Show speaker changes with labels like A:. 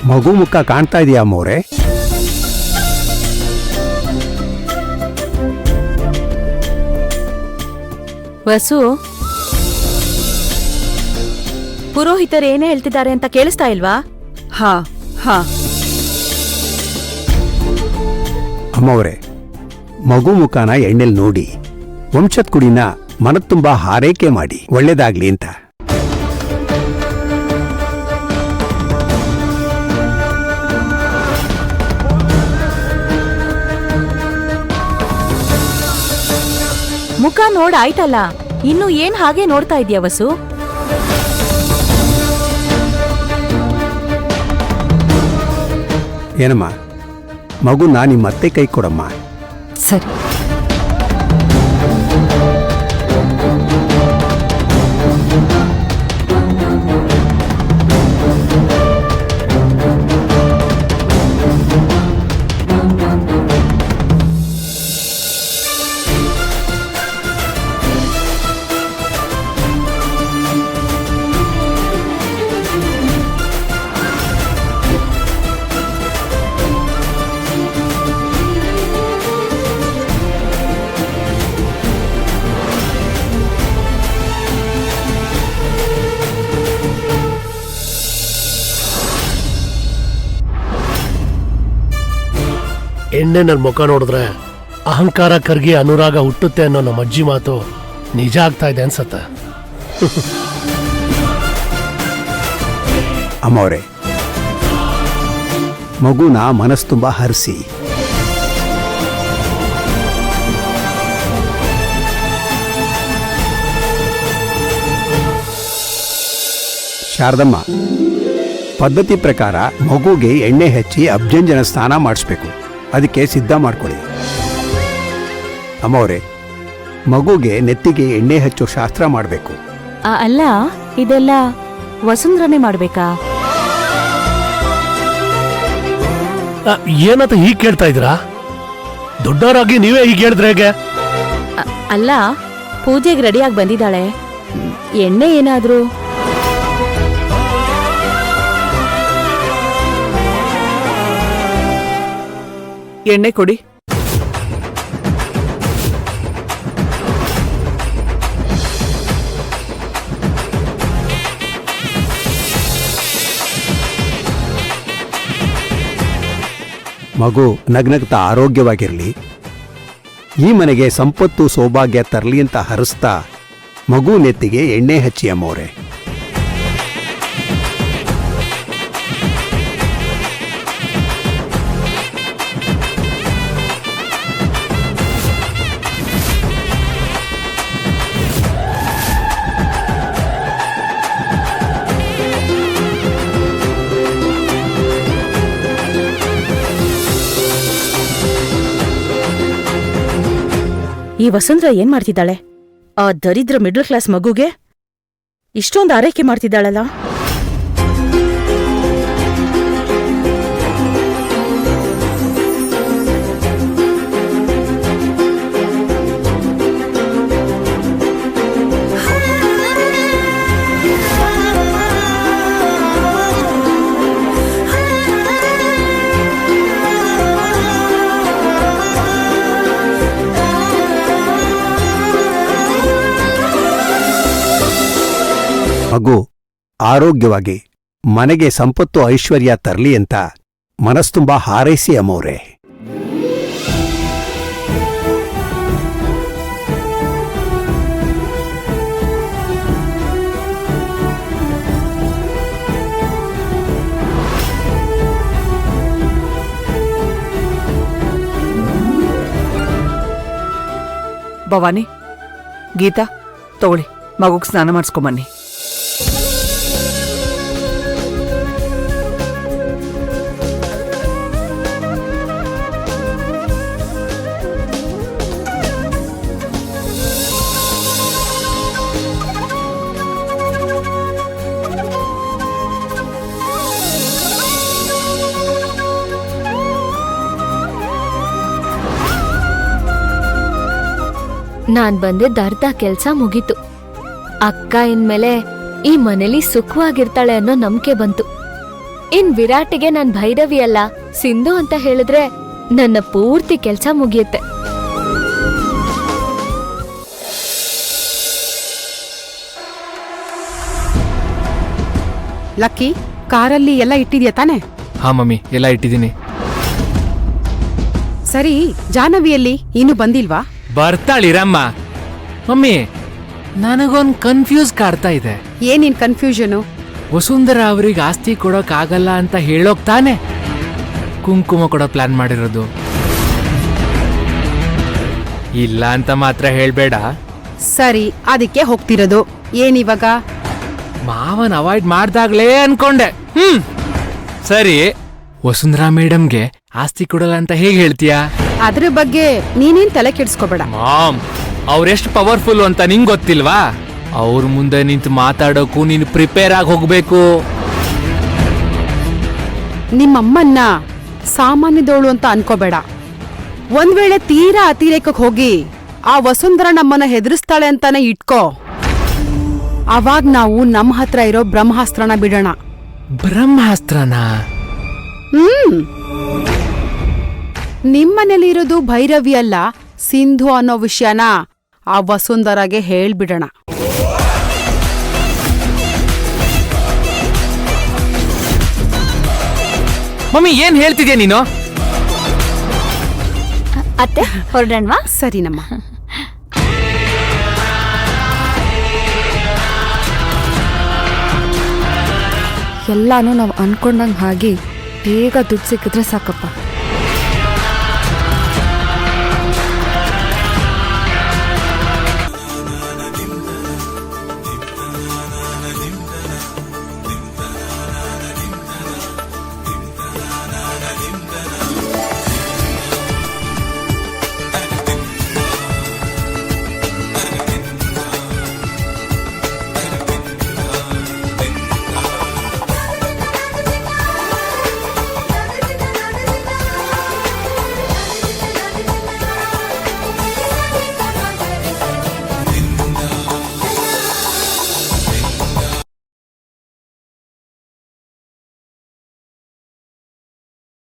A: ಮಗು ಮುಖ ಕಾಣ್ತಾ ಇದೆಯಾ ಅಮ್ಮವ್ರೆ?
B: ವಸು, ಪುರೋಹಿತರು ಏನೇ ಹೇಳ್ತಿದ್ದಾರೆ ಅಂತ ಕೇಳಿಸ್ತಾ ಇಲ್ವಾ?
C: ಹಾ ಹಾ.
A: ಅಮ್ಮವ್ರೆ, ಮಗು ಮುಖನ ಎಣ್ಣೆಲ್ ನೋಡಿ ವಂಶದ ಕುಡಿನ ಮನದ್ ತುಂಬಾ ಹಾರೈಕೆ ಮಾಡಿ ಒಳ್ಳೇದಾಗ್ಲಿ ಅಂತ.
B: ಮುಖ ನೋಡ್ ಆಯ್ತಲ್ಲ, ಇನ್ನು ಏನ್ ಹಾಗೆ ನೋಡ್ತಾ ಇದ್ಯಾ ವಸು?
A: ಏನಮ್ಮ, ಮಗುನ ನಿಮ್ಮತ್ತೆ ಕೈ ಕೊಡಮ್ಮ.
C: ಸರಿ.
D: ಎಣ್ಣೆ ನನ್ನ ಮುಖ ನೋಡಿದ್ರೆ ಅಹಂಕಾರ ಕರ್ಗಿ ಅನುರಾಗ ಹುಟ್ಟುತ್ತೆ ಅನ್ನೋ ನಮ್ಮ ಅಜ್ಜಿ ಮಾತು ನಿಜ ಆಗ್ತಾ ಇದೆ ಅನ್ಸತ್ತೆ.
A: ಅಮ್ಮವ್ರೆ, ಮಗುನ ಮನಸ್ ತುಂಬಾ ಹರಿಸಿ. ಶಾರದಮ್ಮ, ಪದ್ಧತಿ ಪ್ರಕಾರ ಮಗುಗೆ ಎಣ್ಣೆ ಹಚ್ಚಿ ಅಭ್ಯಂಜನ ಸ್ನಾನ ಮಾಡಿಸ್ಬೇಕು. ಅದಕ್ಕೆ ಸಿದ್ಧ ಮಾಡ್ಕೊಳ್ಳಿ. ಅಮ್ಮವ್ರೆ, ಮಗುಗೆ ನೆತ್ತಿಗೆ ಎಣ್ಣೆ ಹಚ್ಚೋ ಶಾಸ್ತ್ರ ಮಾಡಬೇಕು.
B: ಅಲ್ಲ, ಇದೆಲ್ಲ ವಸುಂಧರನೇ ಮಾಡ್ಬೇಕಾ?
D: ಏನಂತ ಹೀಗೆ ಕೇಳ್ತಾ ಇದ್ದೀರಾ? ದೊಡ್ಡವರಾಗಿ ನೀವೇ ಹೀಗೆ ಹೇಳಿದ್ರೆ ಹೇಗೆ?
B: ಅಲ್ಲ, ಪೂಜೆಗೆ ರೆಡಿಯಾಗಿ ಬಂದಿದ್ದಾಳೆ, ಎಣ್ಣೆ ಏನಾದ್ರೂ?
C: ಎಣ್ಣೆ ಕೊಡಿ.
A: ಮಗು ನಗ್ನಗ್ತಾ ಆರೋಗ್ಯವಾಗಿರಲಿ, ಈ ಮನೆಗೆ ಸಂಪತ್ತು ಸೌಭಾಗ್ಯ ತರಲಿ ಅಂತ ಹರಿಸ್ತಾ ಮಗು ನೆತ್ತಿಗೆ ಎಣ್ಣೆ ಹಚ್ಚಿ ಅಮ್ಮವ್ರೆ.
B: ಈ ವಸುಂಧರ ಏನ್ ಮಾಡ್ತಿದ್ದಾಳೆ? ಆ ದರಿದ್ರ ಮಿಡಲ್ ಕ್ಲಾಸ್ ಮಗುಗೆ ಇಷ್ಟೊಂದು ಆರೈಕೆ ಮಾಡ್ತಿದ್ದಾಳಲ್ಲ.
A: ಮಗು ಆರೋಗ್ಯವಾಗಿ ಮನೆಗೆ ಸಂಪತ್ತು ಐಶ್ವರ್ಯ ತರಲಿ ಅಂತ ಮನಸ್ತುಂಬಾ ಹಾರೈಸಿ ಅಮ್ಮವ್ರೆ.
C: ಭವಾನಿ, ಗೀತಾ, ತಗೊಳ್ಳಿ, ಮಗುಗ್ ಸ್ನಾನ ಮಾಡಿಸ್ಕೊಂಬನ್ನಿ.
E: ನಾನ್ ಬಂದಿದ್ದ ಅರ್ಧ ಕೆಲ್ಸ ಮುಗೀತು. ಅಕ್ಕ ಇನ್ಮೇಲೆ ಈ ಮನೇಲಿ ಸುಖವಾಗಿರ್ತಾಳೆ ಅನ್ನೋ ನಂಬಿಕೆ ಬಂತು. ಇನ್ ವಿರಾಟಿಗೆ ನಾನ್ ಭೈರವಿ ಅಲ್ಲ ಸಿಂಧು ಅಂತ ಹೇಳಿದ್ರೆ ನನ್ನ ಪೂರ್ತಿ ಕೆಲ್ಸ ಮುಗಿಯುತ್ತೆ.
F: ಲಕ್ಕಿ, ಕಾರಲ್ಲಿ ಎಲ್ಲ ಇಟ್ಟಿದ್ಯಾ ತಾನೆ?
G: ಹಾ ಮಮ್ಮಿ, ಎಲ್ಲ ಇಟ್ಟಿದ್ದೀನಿ.
F: ಸರಿ, ಜಾಹ್ನವಿಯಲ್ಲಿ ಇನ್ನೂ ಬಂದಿಲ್ವಾ?
G: ಬರ್ತಾಳಿರಮ್ಮ. ಮಮ್ಮಿ, ನನಗೊಂದ್ ಕನ್ಫ್ಯೂಸ್ ಕಾಡ್ತಾ ಇದೆ.
F: ಏನಿನ್ ಕನ್ಫ್ಯೂಷನು?
G: ವಸುಂಧರಾ ಅವ್ರಿಗೆ ಆಸ್ತಿ ಕೊಡೋಕ್ಕಾಗಲ್ಲ ಅಂತ ಹೇಳೋಕ್ ತಾನೆ ಕುಂಕುಮ ಕೊಡೋ ಪ್ಲಾನ್ ಮಾಡಿರೋದು. ಇಲ್ಲ ಅಂತ ಮಾತ್ರ ಹೇಳ್ಬೇಡ.
F: ಸರಿ, ಅದಕ್ಕೆ ಹೋಗ್ತಿರೋದು. ಏನಿವಾಗ?
G: ಮಾವನ್ ಅವಾಯ್ಡ್ ಮಾಡ್ದಾಗ್ಲೇ ಅನ್ಕೊಂಡೆ. ಸರಿ, ವಸುಂಧರಾ ಮೇಡಮ್ಗೆ ಆಸ್ತಿ ಕೊಡಲ್ಲ ಅಂತ ಹೇಗೆ ಹೇಳ್ತೀಯಾ?
F: ಅದ್ರ ಬಗ್ಗೆ ನೀನೇನ್ ತಲೆ ಕೆಡ್ಸ್ಕೋಬೇಡ.
G: ಮಾಮ್, ಅವ್ರೆಷ್ಟು ಪವರ್ಫುಲ್ ಅಂತ ನಿಂಗ್ ಗೊತ್ತಿಲ್ವಾ? ಅವ್ರ ಮುಂದೆ ನಿಂತು ಮಾತಾಡೋಕು ನೀನು ಪ್ರಿಪೇರ್ ಆಗಿ ಹೋಗ್ಬೇಕು.
F: ನಿಮ್ಮಮ್ಮನ್ನ ಸಾಮಾನ್ಯದವಳು ಅಂತ ಅನ್ಕೋಬೇಡ. ಒಂದ್ ವೇಳೆ ತೀರಾ ಅತಿರೇಕಕ್ಕೆ ಹೋಗಿ ಆ ವಸುಂಧರಾ ನಮ್ಮನ್ನ ಹೆದರಿಸ್ತಾಳೆ ಅಂತಾನೆ ಇಟ್ಕೋ. ಅವಾಗ ನಾವು ನಮ್ಮ ಹತ್ರ ಇರೋ ಬ್ರಹ್ಮಾಸ್ತ್ರನ ಬಿಡೋಣ.
G: ಬ್ರಹ್ಮಾಸ್ತ್ರನಾ?
F: ನಿಮ್ಮನೇಲಿ ಇರೋದು ಭೈರವಿ ಅಲ್ಲ, ಸಿಂಧು ಅನ್ನೋ ವಿಷಯನ ಆ ವಸುಂಧರಾಗೆ ಹೇಳ್ಬಿಡೋಣ.
G: ಮಮ್ಮಿ, ಏನ್ ಹೇಳ್ತಿದ್ಯಾ ನೀನು?
E: ಅತ್ತೆ ಹೊರಡಣ್ವಾ?
F: ಸರಿನಮ್ಮ.
H: ಎಲ್ಲಾನು ನಾವು ಅನ್ಕೊಂಡಂಗೆ ಹಾಗೆ ಬೇಗ ದುಡ್ಡು ಸಿಕ್ಕಿದ್ರೆ ಸಾಕಪ್ಪ.